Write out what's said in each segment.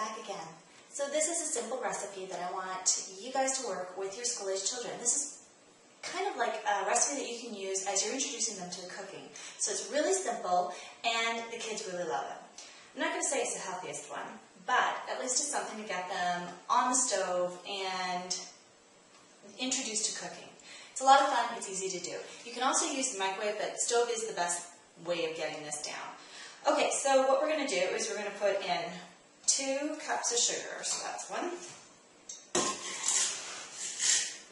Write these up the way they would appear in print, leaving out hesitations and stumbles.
back again. So this is a simple recipe that I want you guys to work with your school-age children. This is kind of like a recipe that you can use as you're introducing them to cooking. So it's really simple and the kids really love it. I'm not going to say it's the healthiest one, but at least it's something to get them on the stove and introduced to cooking. It's a lot of fun, it's easy to do. You can also use the microwave, but stove is the best way of getting this down. Okay, so what we're going to do is we're going to put in 2 cups of sugar. So that's 1.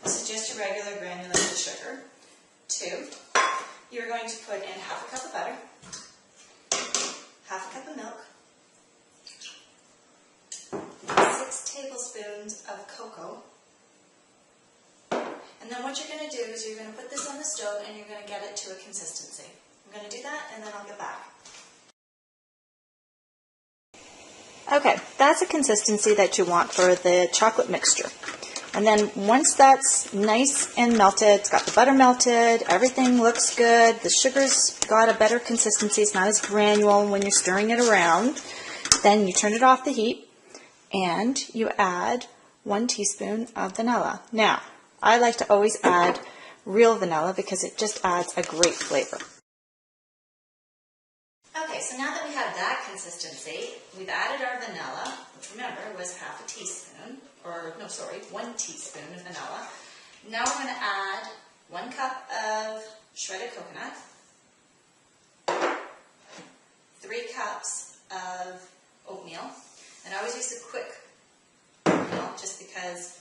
This is just your regular granulated sugar. 2. You're going to put in half a cup of butter, half a cup of milk, 6 tablespoons of cocoa. And then what you're going to do is you're going to put this on the stove and you're going to get it to a consistency. I'm going to do that and then I'll get back. Okay, that's a consistency that you want for the chocolate mixture. And then once that's nice and melted, it's got the butter melted, everything looks good, the sugar's got a better consistency, it's not as granule when you're stirring it around, then you turn it off the heat and you add 1 teaspoon of vanilla. Now, I like to always add real vanilla because it just adds a great flavor. Okay, so now that we have that consistency, we've added our vanilla, which remember was half a teaspoon, or no, sorry, 1 teaspoon of vanilla. Now we're going to add 1 cup of shredded coconut, 3 cups of oatmeal, and I always use the quick oatmeal just because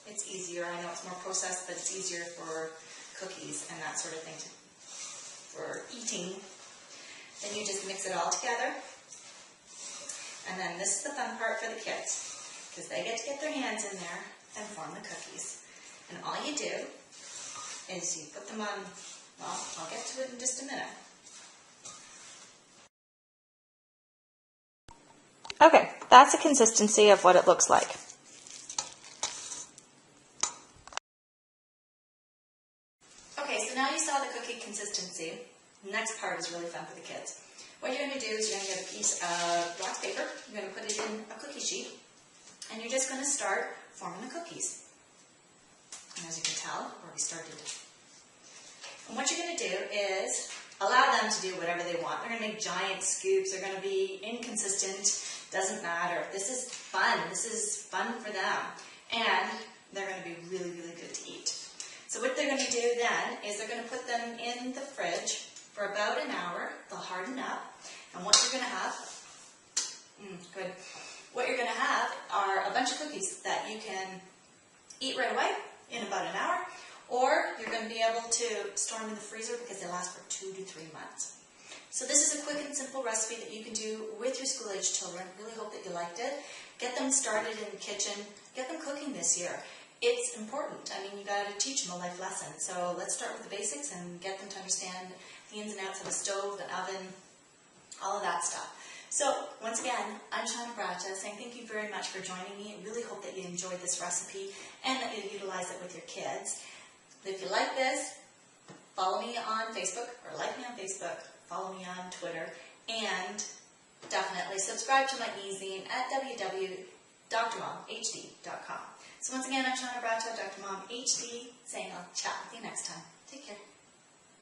it's easier. I know it's more processed, but it's easier for cookies and that sort of thing for eating. Then you just mix it all together. And then this is the fun part for the kids, because they get to get their hands in there and form the cookies. And all you do is you put them on, well, I'll get to it in just a minute. Okay, that's the consistency of what it looks like. Okay, so now you saw the cookie consistency. The next part is really fun for the kids. What you're going to do is you're going to get a piece of wax paper, you're going to put it in a cookie sheet, and you're just going to start forming the cookies. And as you can tell, we've already started. And what you're going to do is allow them to do whatever they want. They're going to make giant scoops, they're going to be inconsistent, doesn't matter. This is fun for them. And they're going to be really, really good to eat. So what they're going to do then is they're going to put them in the fridge for about an hour. They'll harden up. And what you're going to have, what you're going to have are a bunch of cookies that you can eat right away in about an hour, or you're going to be able to store them in the freezer because they last for 2 to 3 months. So this is a quick and simple recipe that you can do with your school-age children. Really hope that you liked it. Get them started in the kitchen. Get them cooking this year. It's important. I mean, you got to teach them a life lesson. So let's start with the basics and get them to understand the ins and outs of a stove, an oven, all of that stuff. So once again, I'm Shauna Bracha saying thank you very much for joining me. I really hope that you enjoyed this recipe and that you utilize it with your kids. If you like this, follow me on Facebook, or like me on Facebook, follow me on Twitter, and definitely subscribe to my e-zine at www.drmomhd.com. So once again, I'm Shauna Bracha, Dr. Mom HD, saying I'll chat with you next time. Take care.